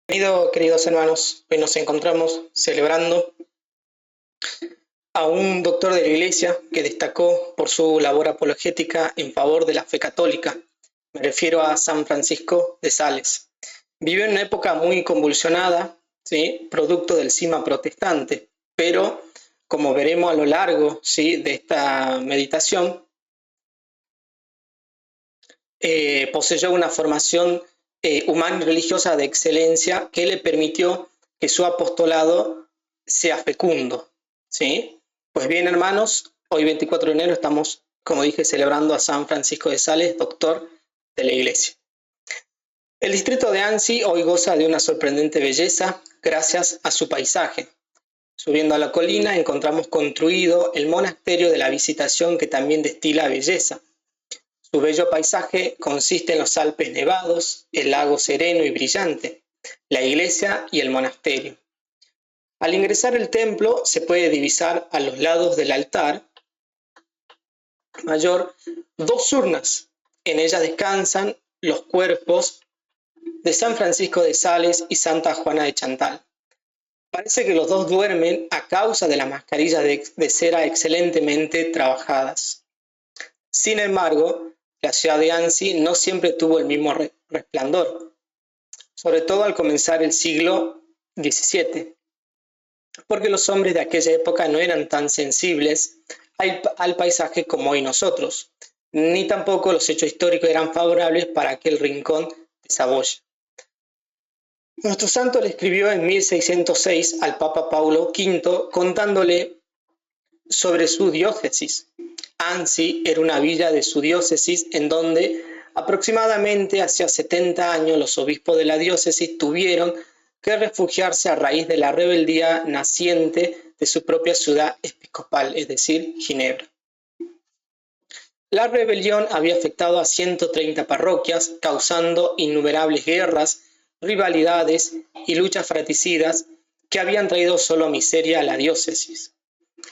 Queridos hermanos, hoy nos encontramos celebrando a un doctor de la Iglesia que destacó por su labor apologética en favor de la fe católica. Me refiero a San Francisco de Sales. Vivió en una época muy convulsionada, ¿sí?, producto del cisma protestante, pero como veremos a lo largo, ¿sí?, de esta meditación, poseyó una formación humana y religiosa de excelencia que le permitió que su apostolado sea fecundo, ¿sí? Pues bien, hermanos, hoy 24 de enero estamos, como dije, celebrando a San Francisco de Sales, doctor de la Iglesia. El distrito de Annecy hoy goza de una sorprendente belleza gracias a su paisaje. Subiendo a la colina encontramos construido el monasterio de la Visitación, que también destila belleza. Su bello paisaje consiste en los Alpes nevados, el lago sereno y brillante, la iglesia y el monasterio. Al ingresar al templo se puede divisar a los lados del altar mayor dos urnas. En ellas descansan los cuerpos de San Francisco de Sales y Santa Juana de Chantal. Parece que los dos duermen a causa de las mascarillas de cera excelentemente trabajadas. Sin embargo, la ciudad de Annecy no siempre tuvo el mismo resplandor, sobre todo al comenzar el siglo XVII, porque los hombres de aquella época no eran tan sensibles al paisaje como hoy nosotros, ni tampoco los hechos históricos eran favorables para aquel rincón de Saboya. Nuestro santo le escribió en 1606 al Papa Paulo V contándole sobre su diócesis. Annecy era una villa de su diócesis en donde aproximadamente hacia 70 años los obispos de la diócesis tuvieron que refugiarse a raíz de la rebeldía naciente de su propia ciudad episcopal, es decir, Ginebra. La rebelión había afectado a 130 parroquias, causando innumerables guerras, rivalidades y luchas fratricidas que habían traído solo miseria a la diócesis.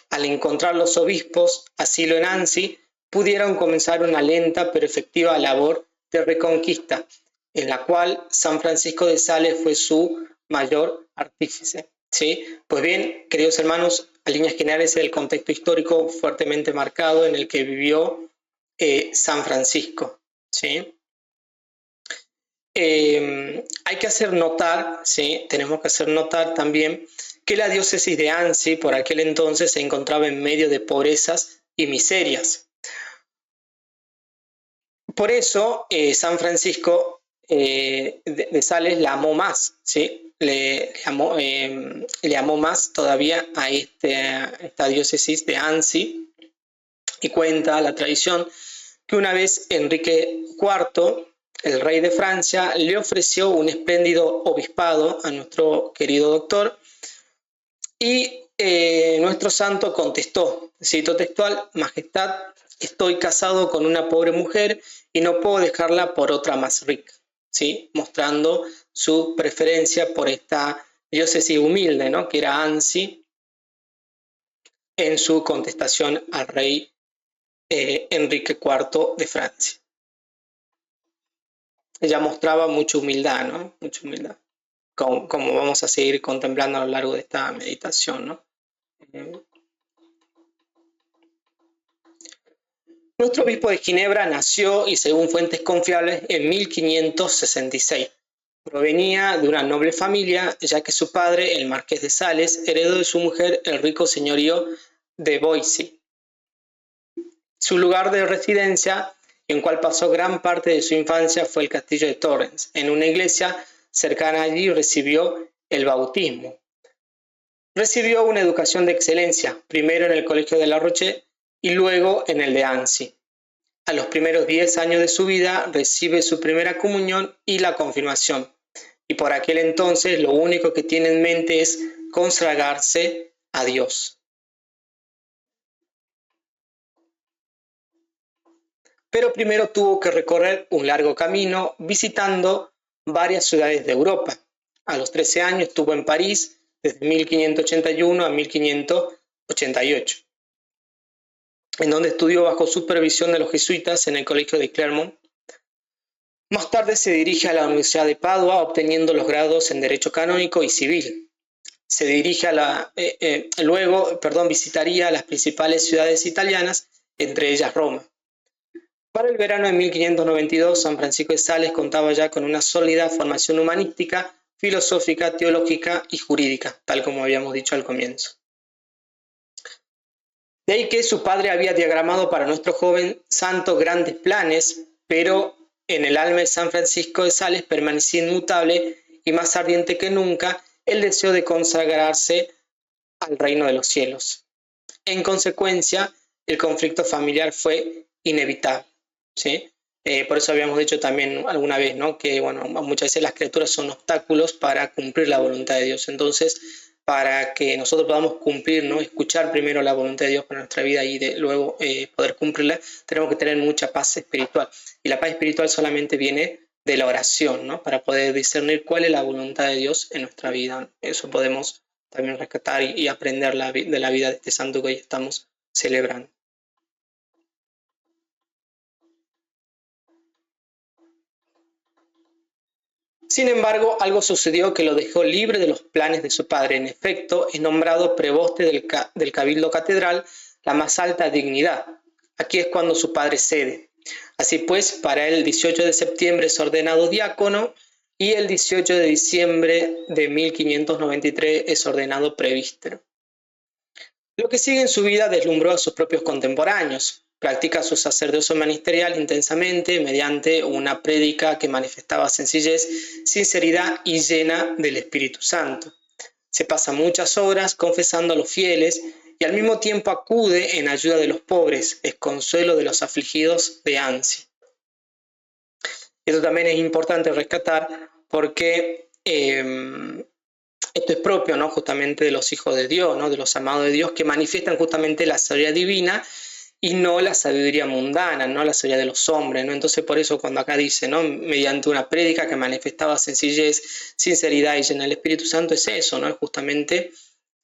Al encontrar los obispos asilo en Annecy, pudieron comenzar una lenta pero efectiva labor de reconquista, en la cual San Francisco de Sales fue su mayor artífice, ¿sí? Pues bien, queridos hermanos, a líneas generales el contexto histórico fuertemente marcado en el que vivió San Francisco, ¿sí? Hay que hacer notar, ¿sí?, tenemos que hacer notar también que la diócesis de Annecy por aquel entonces se encontraba en medio de pobrezas y miserias. Por eso San Francisco de Sales la amó más, ¿sí? Le amó más todavía a esta diócesis de Annecy, y cuenta la tradición que una vez Enrique IV, el rey de Francia, le ofreció un espléndido obispado a nuestro querido doctor, y nuestro santo contestó, cito textual: Majestad, estoy casado con una pobre mujer y no puedo dejarla por otra más rica, ¿sí?, mostrando su preferencia por esta diócesis humilde, ¿no?, que era Annecy, en su contestación al rey Enrique IV de Francia. Ella mostraba mucha humildad, ¿no?, mucha humildad, como vamos a seguir contemplando a lo largo de esta meditación, ¿no? Nuestro obispo de Ginebra nació, y según fuentes confiables, en 1566. Provenía de una noble familia, ya que su padre, el marqués de Sales, heredó de su mujer el rico señorío de Boissy. Su lugar de residencia, en cual pasó gran parte de su infancia, fue el castillo de Torrens. En una iglesia cercana allí recibió el bautismo. Recibió una educación de excelencia, primero en el colegio de La Roche y luego en el de Annecy. A los primeros 10 años de su vida recibe su primera comunión y la confirmación, y por aquel entonces lo único que tiene en mente es consagrarse a Dios. Pero primero tuvo que recorrer un largo camino visitando varias ciudades de Europa. A los 13 años estuvo en París desde 1581 a 1588, en donde estudió bajo supervisión de los jesuitas en el colegio de Clermont. Más tarde se dirige a la Universidad de Padua, obteniendo los grados en Derecho Canónico y Civil. Se dirige luego visitaría las principales ciudades italianas, entre ellas Roma. Para el verano de 1592, San Francisco de Sales contaba ya con una sólida formación humanística, filosófica, teológica y jurídica, tal como habíamos dicho al comienzo. De ahí que su padre había diagramado para nuestro joven santo grandes planes, pero en el alma de San Francisco de Sales permanecía inmutable y más ardiente que nunca el deseo de consagrarse al reino de los cielos. En consecuencia, el conflicto familiar fue inevitable, ¿sí? Por eso habíamos dicho también alguna vez, ¿no?, que muchas veces las criaturas son obstáculos para cumplir la voluntad de Dios. Entonces, para que nosotros podamos cumplir, ¿no?, escuchar primero la voluntad de Dios para nuestra vida y luego poder cumplirla, tenemos que tener mucha paz espiritual. Y la paz espiritual solamente viene de la oración, ¿no?, para poder discernir cuál es la voluntad de Dios en nuestra vida. Eso podemos también rescatar y aprender de la vida de este santo que hoy estamos celebrando. Sin embargo, algo sucedió que lo dejó libre de los planes de su padre. En efecto, es nombrado preboste del Cabildo Catedral, la más alta dignidad. Aquí es cuando su padre cede. Así pues, para él, el 18 de septiembre es ordenado diácono y el 18 de diciembre de 1593 es ordenado presbítero. Lo que sigue en su vida deslumbró a sus propios contemporáneos. Practica su sacerdocio ministerial intensamente mediante una prédica que manifestaba sencillez, sinceridad y llena del Espíritu Santo. Se pasa muchas horas confesando a los fieles y al mismo tiempo acude en ayuda de los pobres, es consuelo de los afligidos de ansia. Esto también es importante rescatar porque esto es propio, ¿no?, justamente de los hijos de Dios, ¿no?, de los amados de Dios, que manifiestan justamente la sabiduría divina y no la sabiduría mundana, no la sabiduría de los hombres, ¿no? Entonces, por eso cuando acá dice, ¿no?, mediante una prédica que manifestaba sencillez, sinceridad y llena del Espíritu Santo, es eso, ¿no?, es justamente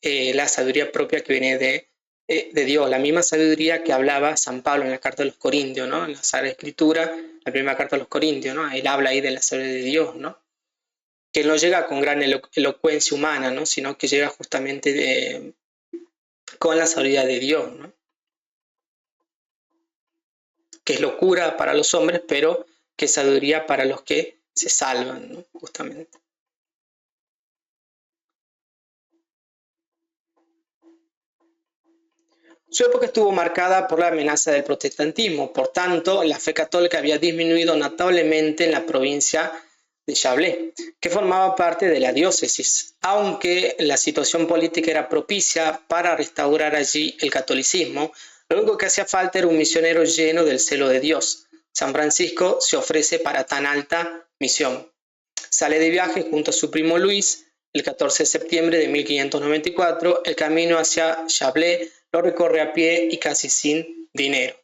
la sabiduría propia que viene de Dios, la misma sabiduría que hablaba San Pablo en la carta de los Corintios, ¿no?, en la Sagrada Escritura, la primera carta de los Corintios, ¿no?, él habla ahí de la sabiduría de Dios, ¿no?, que no llega con gran elocuencia humana, ¿no?, sino que llega justamente con la sabiduría de Dios, ¿no?, que es locura para los hombres, pero que es sabiduría para los que se salvan, ¿no?, justamente. Su época estuvo marcada por la amenaza del protestantismo, por tanto, la fe católica había disminuido notablemente en la provincia de Chablais, que formaba parte de la diócesis, aunque la situación política era propicia para restaurar allí el catolicismo. Lo único que hacía falta era un misionero lleno del celo de Dios. San Francisco se ofrece para tan alta misión. Sale de viaje junto a su primo Luis el 14 de septiembre de 1594. El camino hacia Chablais lo recorre a pie y casi sin dinero.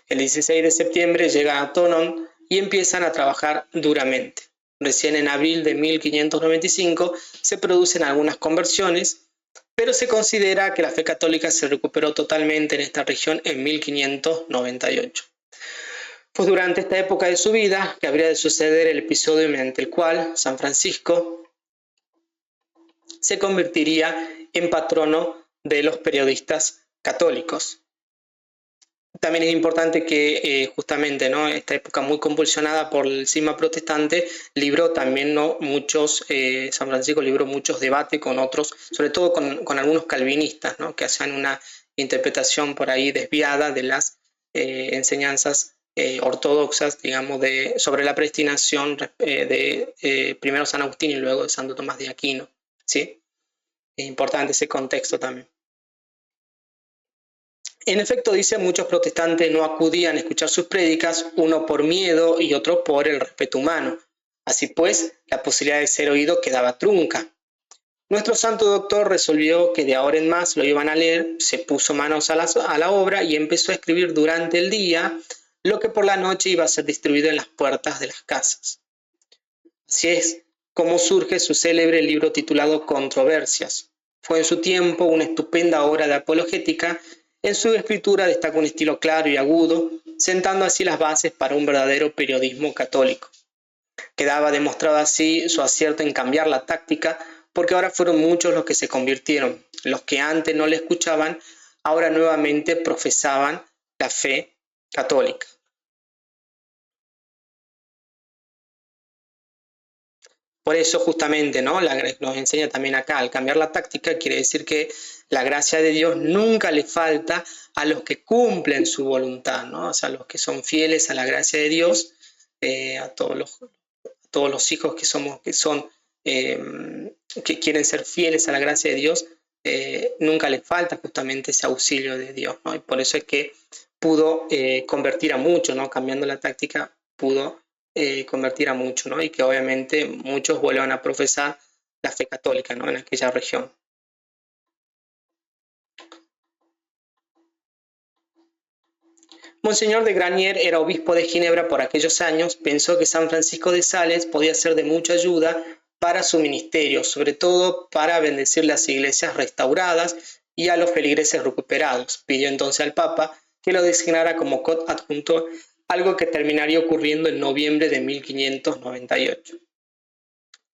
El 16 de septiembre llega a Thonon y empiezan a trabajar duramente. Recién en abril de 1595 se producen algunas conversiones, pero se considera que la fe católica se recuperó totalmente en esta región en 1598. Fue durante esta época de su vida que habría de suceder el episodio mediante el cual San Francisco se convertiría en patrono de los periodistas católicos. También es importante que justamente, ¿no?, esta época muy convulsionada por el cisma protestante libró también, ¿no?, San Francisco libró muchos debates con otros, sobre todo con algunos calvinistas, ¿no?, que hacían una interpretación por ahí desviada de las enseñanzas ortodoxas, digamos, sobre la predestinación de primero San Agustín y luego de Santo Tomás de Aquino, ¿sí? Es importante ese contexto también. En efecto, dice, muchos protestantes no acudían a escuchar sus prédicas, uno por miedo y otro por el respeto humano. Así pues, la posibilidad de ser oído quedaba trunca. Nuestro santo doctor resolvió que de ahora en más lo iban a leer, se puso manos a la obra y empezó a escribir durante el día lo que por la noche iba a ser distribuido en las puertas de las casas. Así es como surge su célebre libro titulado Controversias. Fue en su tiempo una estupenda obra de apologética. En su escritura destaca un estilo claro y agudo, sentando así las bases para un verdadero periodismo católico. Quedaba demostrado así su acierto en cambiar la táctica, porque ahora fueron muchos los que se convirtieron. Los que antes no le escuchaban, ahora nuevamente profesaban la fe católica. Por eso justamente, ¿no? Nos enseña también acá, al cambiar la táctica quiere decir que la gracia de Dios nunca le falta a los que cumplen su voluntad, ¿no? O sea, los que son fieles a la gracia de Dios, a todos los hijos que quieren ser fieles a la gracia de Dios, nunca les falta justamente ese auxilio de Dios, ¿no? Y por eso es que pudo convertir a muchos, ¿no? Cambiando la táctica pudo convertir a muchos, ¿no? Y que obviamente muchos vuelvan a profesar la fe católica, ¿no? En aquella región. Monseñor de Granier era obispo de Ginebra por aquellos años. Pensó que San Francisco de Sales podía ser de mucha ayuda para su ministerio, sobre todo para bendecir las iglesias restauradas y a los feligreses recuperados. Pidió entonces al Papa que lo designara como coadjunto, algo que terminaría ocurriendo en noviembre de 1598.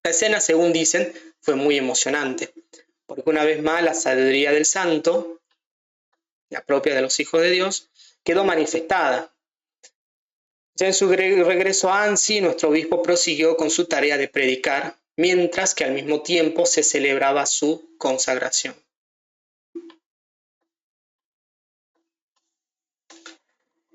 La escena, según dicen, fue muy emocionante, porque una vez más la sabiduría del santo, la propia de los hijos de Dios, quedó manifestada. Ya en su regreso a Annecy, nuestro obispo prosiguió con su tarea de predicar, mientras que al mismo tiempo se celebraba su consagración.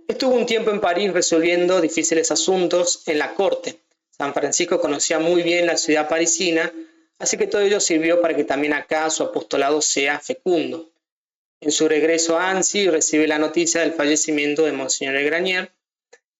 Estuvo un tiempo en París resolviendo difíciles asuntos en la corte. San Francisco conocía muy bien la ciudad parisina, así que todo ello sirvió para que también acá su apostolado sea fecundo. En su regreso a Annecy recibe la noticia del fallecimiento de Monseñor de Granier.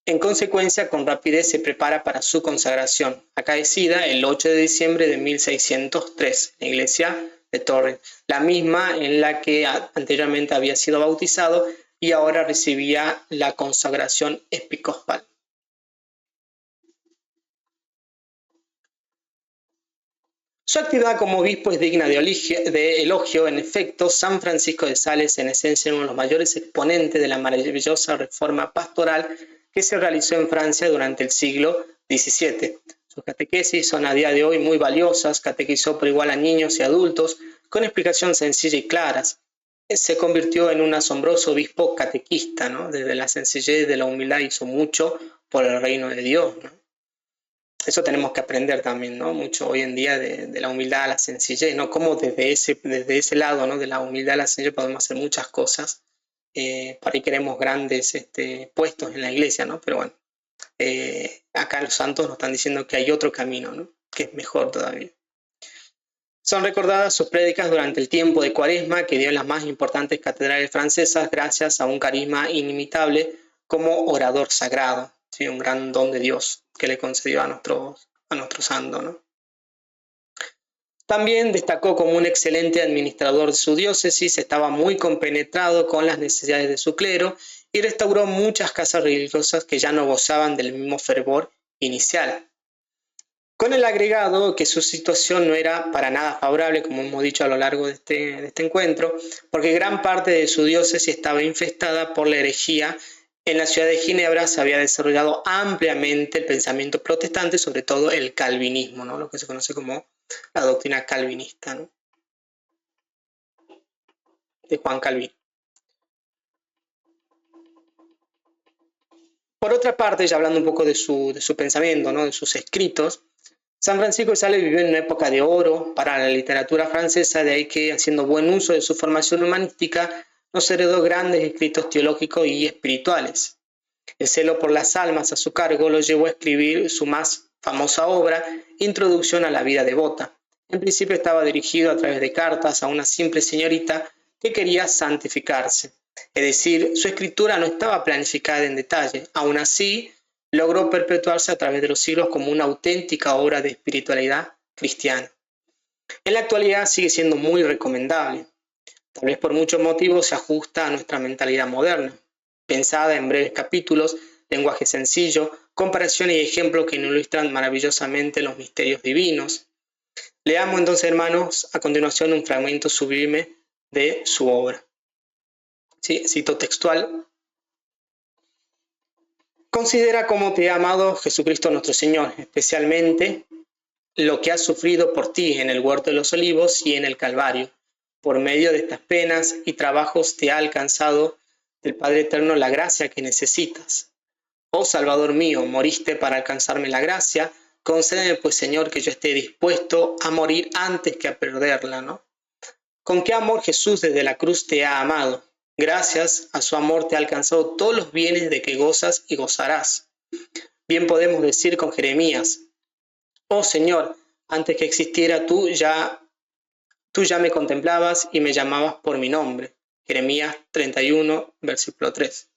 En consecuencia, con rapidez se prepara para su consagración, acaecida el 8 de diciembre de 1603, en la iglesia de Torres, la misma en la que anteriormente había sido bautizado y ahora recibía la consagración episcopal. Su actividad como obispo es digna de elogio. En efecto, San Francisco de Sales, en esencia, uno de los mayores exponentes de la maravillosa reforma pastoral que se realizó en Francia durante el siglo XVII. Sus catequesis son a día de hoy muy valiosas, catequizó por igual a niños y adultos, con explicación sencilla y claras. Se convirtió en un asombroso obispo catequista, ¿no? Desde la sencillez de la humildad hizo mucho por el reino de Dios, ¿no? Eso tenemos que aprender también, ¿no? Mucho hoy en día de la humildad a la sencillez, ¿no? Cómo desde ese lado, ¿no? De la humildad a la sencillez podemos hacer muchas cosas. Por ahí queremos grandes puestos en la iglesia, ¿no? Pero bueno, acá los santos nos están diciendo que hay otro camino, ¿no? Que es mejor todavía. Son recordadas sus prédicas durante el tiempo de Cuaresma que dio en las más importantes catedrales francesas gracias a un carisma inimitable como orador sagrado, ¿sí? Un gran don de Dios que le concedió a nuestro santo, ¿no? También destacó como un excelente administrador de su diócesis, estaba muy compenetrado con las necesidades de su clero y restauró muchas casas religiosas que ya no gozaban del mismo fervor inicial. Con el agregado que su situación no era para nada favorable, como hemos dicho a lo largo de este encuentro, porque gran parte de su diócesis estaba infestada por la herejía. En la ciudad de Ginebra se había desarrollado ampliamente el pensamiento protestante, sobre todo el calvinismo, ¿no? Lo que se conoce como la doctrina calvinista, ¿no? De Juan Calvino. Por otra parte, ya hablando un poco de su pensamiento, ¿no? De sus escritos, San Francisco de Sales vivió en una época de oro para la literatura francesa, de ahí que, haciendo buen uso de su formación humanística, nos heredó grandes escritos teológicos y espirituales. El celo por las almas a su cargo lo llevó a escribir su más famosa obra, Introducción a la vida devota. En principio estaba dirigido a través de cartas a una simple señorita que quería santificarse. Es decir, su escritura no estaba planificada en detalle. Aún así, logró perpetuarse a través de los siglos como una auténtica obra de espiritualidad cristiana. En la actualidad sigue siendo muy recomendable. Tal vez por muchos motivos se ajusta a nuestra mentalidad moderna, pensada en breves capítulos, lenguaje sencillo, comparaciones y ejemplos que nos ilustran maravillosamente los misterios divinos. Leamos entonces, hermanos, a continuación un fragmento sublime de su obra. ¿Sí? Cito textual. Considera cómo te ha amado Jesucristo nuestro Señor, especialmente lo que has sufrido por ti en el huerto de los olivos y en el Calvario. Por medio de estas penas y trabajos te ha alcanzado del Padre Eterno la gracia que necesitas. Oh Salvador mío, moriste para alcanzarme la gracia, concédeme pues Señor que yo esté dispuesto a morir antes que a perderla, ¿no? ¿Con qué amor Jesús desde la cruz te ha amado? Gracias a su amor te ha alcanzado todos los bienes de que gozas y gozarás. Bien podemos decir con Jeremías, oh Señor, antes que existiera tú ya me contemplabas y me llamabas por mi nombre. Jeremías 31, versículo 3.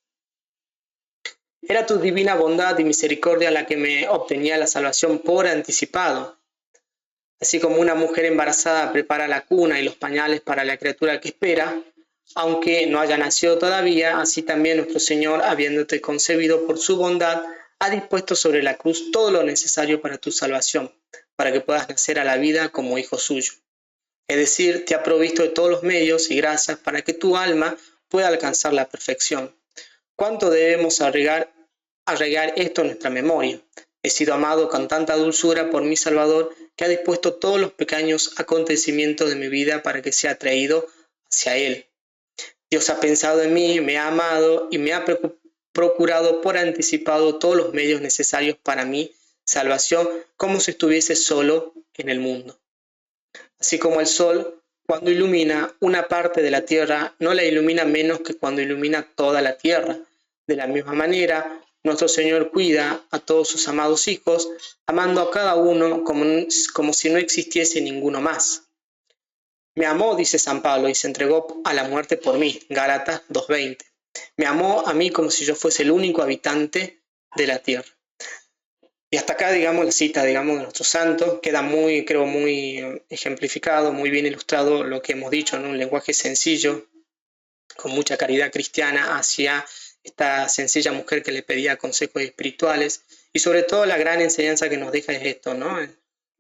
Era tu divina bondad y misericordia la que me obtenía la salvación por anticipado. Así como una mujer embarazada prepara la cuna y los pañales para la criatura que espera, aunque no haya nacido todavía, así también nuestro Señor, habiéndote concebido por su bondad, ha dispuesto sobre la cruz todo lo necesario para tu salvación, para que puedas nacer a la vida como hijo suyo. Es decir, te ha provisto de todos los medios y gracias para que tu alma pueda alcanzar la perfección. ¿Cuánto debemos arraigar esto en nuestra memoria? He sido amado con tanta dulzura por mi Salvador que ha dispuesto todos los pequeños acontecimientos de mi vida para que sea atraído hacia Él. Dios ha pensado en mí, me ha amado y me ha procurado por anticipado todos los medios necesarios para mi salvación, como si estuviese solo en el mundo. Así como el sol, cuando ilumina una parte de la tierra, no la ilumina menos que cuando ilumina toda la tierra. De la misma manera, nuestro Señor cuida a todos sus amados hijos, amando a cada uno como si no existiese ninguno más. Me amó, dice San Pablo, y se entregó a la muerte por mí, Gálatas 2:20. Me amó a mí como si yo fuese el único habitante de la tierra. Y hasta acá, digamos, la cita, digamos, de nuestro santo, queda muy, creo, muy ejemplificado, muy bien ilustrado lo que hemos dicho, ¿no? Un lenguaje sencillo, con mucha caridad cristiana hacia esta sencilla mujer que le pedía consejos espirituales, y sobre todo la gran enseñanza que nos deja es esto, ¿no?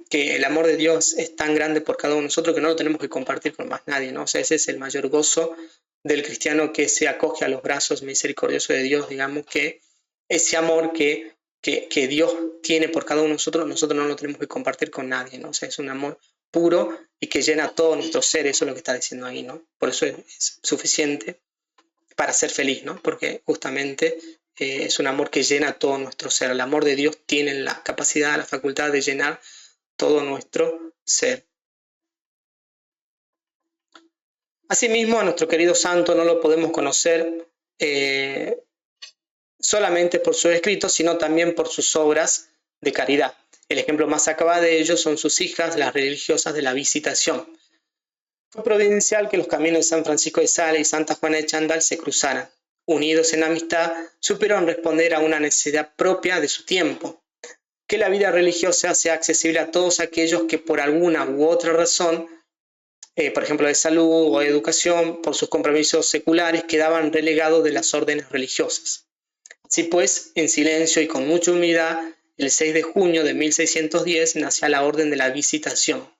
Que el amor de Dios es tan grande por cada uno de nosotros que no lo tenemos que compartir con más nadie, ¿no? O sea, ese es el mayor gozo del cristiano que se acoge a los brazos misericordiosos de Dios, digamos, que ese amor que Dios tiene por cada uno de nosotros no lo tenemos que compartir con nadie, ¿no? O sea, es un amor puro y que llena todo nuestro ser, eso es lo que está diciendo ahí, ¿no? Por eso es suficiente para ser feliz, ¿no? Porque justamente es un amor que llena todo nuestro ser. El amor de Dios tiene la capacidad, la facultad de llenar todo nuestro ser. Asimismo, a nuestro querido santo no lo podemos conocer solamente por sus escritos, sino también por sus obras de caridad. El ejemplo más acabado de ellos son sus hijas, las religiosas de la Visitación. Fue providencial que los caminos de San Francisco de Sales y Santa Juana de Chantal se cruzaran. Unidos en amistad, supieron responder a una necesidad propia de su tiempo. Que la vida religiosa sea accesible a todos aquellos que por alguna u otra razón, por ejemplo de salud o de educación, por sus compromisos seculares, quedaban relegados de las órdenes religiosas. Así pues, en silencio y con mucha humildad, el 6 de junio de 1610 nació la Orden de la Visitación.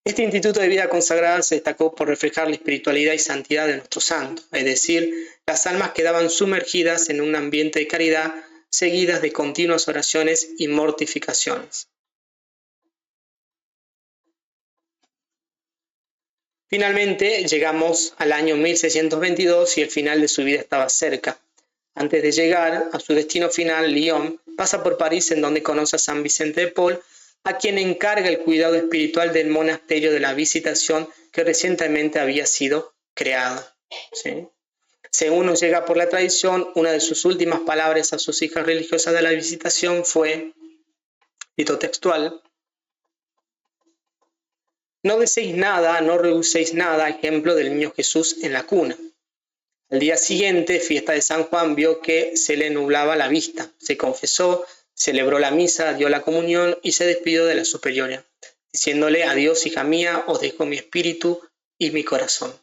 Este instituto de vida consagrada se destacó por reflejar la espiritualidad y santidad de nuestro santo, es decir, las almas quedaban sumergidas en un ambiente de caridad, seguidas de continuas oraciones y mortificaciones. Finalmente, llegamos al año 1622 y el final de su vida estaba cerca. Antes de llegar a su destino final, Lyon, pasa por París, en donde conoce a San Vicente de Paul, a quien encarga el cuidado espiritual del monasterio de la Visitación que recientemente había sido creado. ¿Sí? Según nos llega por la tradición, una de sus últimas palabras a sus hijas religiosas de la Visitación fue, cito textual, no deseéis nada, no rehuséis nada, ejemplo del niño Jesús en la cuna. Al día siguiente, fiesta de San Juan, vio que se le nublaba la vista, se confesó, celebró la misa, dio la comunión y se despidió de la superiora, diciéndole, adiós hija mía, os dejo mi espíritu y mi corazón.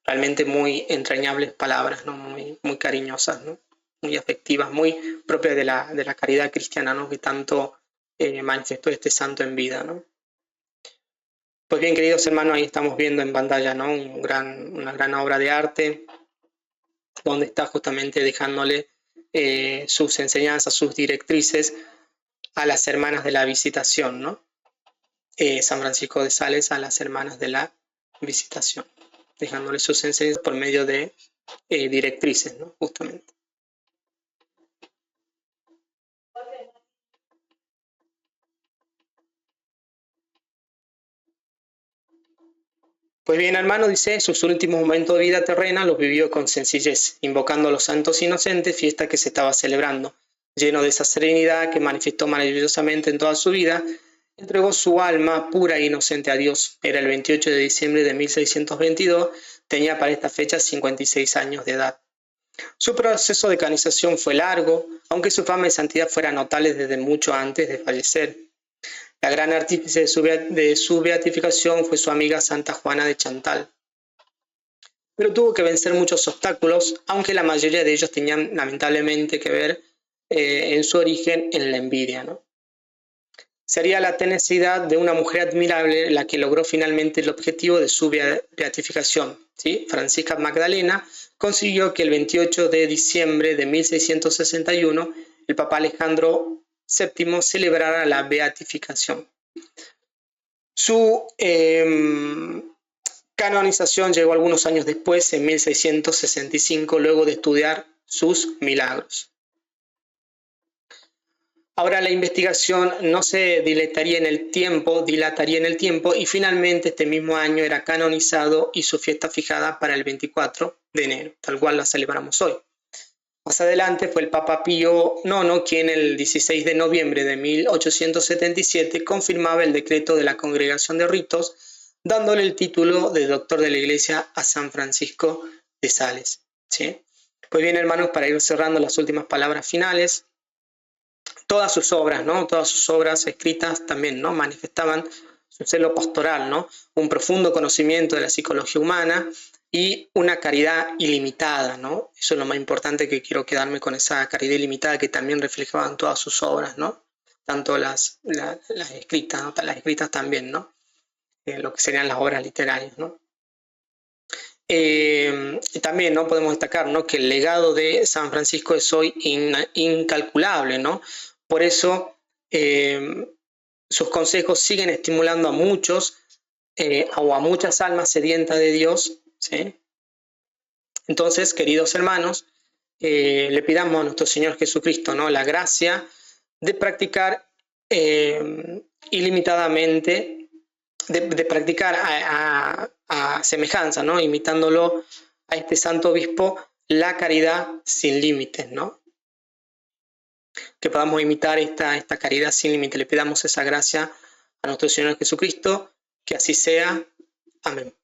Realmente muy entrañables palabras, ¿no? Muy cariñosas, ¿no? Muy afectivas, muy propias de la caridad cristiana, ¿no? Que tanto manifestó este santo en vida, ¿no? Pues bien, queridos hermanos, ahí estamos viendo en pantalla, ¿no? Una gran obra de arte, donde está justamente dejándole sus enseñanzas, sus directrices a las hermanas de la Visitación, ¿no? San Francisco de Sales a las hermanas de la Visitación, dejándoles sus enseñanzas por medio de directrices, ¿no? Justamente. Pues bien, hermano, dice, sus últimos momentos de vida terrena los vivió con sencillez, invocando a los santos inocentes, fiesta que se estaba celebrando. Lleno de esa serenidad que manifestó maravillosamente en toda su vida, entregó su alma pura e inocente a Dios. Era el 28 de diciembre de 1622, tenía para esta fecha 56 años de edad. Su proceso de canonización fue largo, aunque su fama y santidad fueran notables desde mucho antes de fallecer. La gran artífice de su beatificación fue su amiga Santa Juana de Chantal. Pero tuvo que vencer muchos obstáculos, aunque la mayoría de ellos tenían lamentablemente que ver en su origen en la envidia, ¿no? Sería la tenacidad de una mujer admirable la que logró finalmente el objetivo de su beatificación, ¿sí? Francisca Magdalena consiguió que el 28 de diciembre de 1661 el Papa Alejandro VII celebrara la beatificación. Su canonización llegó algunos años después, en 1665, luego de estudiar sus milagros. Ahora la investigación no se dilataría en el tiempo y finalmente este mismo año era canonizado y su fiesta fijada para el 24 de enero, tal cual la celebramos hoy. Más adelante fue el Papa Pío IX quien el 16 de noviembre de 1877 confirmaba el decreto de la Congregación de Ritos, dándole el título de doctor de la Iglesia a San Francisco de Sales, ¿sí? Pues bien, hermanos, para ir cerrando las últimas palabras finales, todas sus obras, ¿no? Todas sus obras escritas también, ¿no? Manifestaban su celo pastoral, ¿no? Un profundo conocimiento de la psicología humana y una caridad ilimitada, ¿no? Eso es lo más importante, que quiero quedarme con esa caridad ilimitada que también reflejaban todas sus obras, ¿no? Tanto las escritas, ¿no? Las escritas también, ¿no? Lo que serían las obras literarias, ¿no? También, ¿no? Podemos destacar, ¿no? Que el legado de San Francisco es hoy incalculable, ¿no? Por eso sus consejos siguen estimulando a muchos o a muchas almas sedientas de Dios, ¿sí? Entonces, queridos hermanos, le pidamos a nuestro Señor Jesucristo, ¿no? La gracia de practicar ilimitadamente, de practicar a semejanza, ¿no? Imitándolo a este santo obispo, la caridad sin límites, ¿no? Que podamos imitar esta caridad sin límites. Le pidamos esa gracia a nuestro Señor Jesucristo, que así sea. Amén.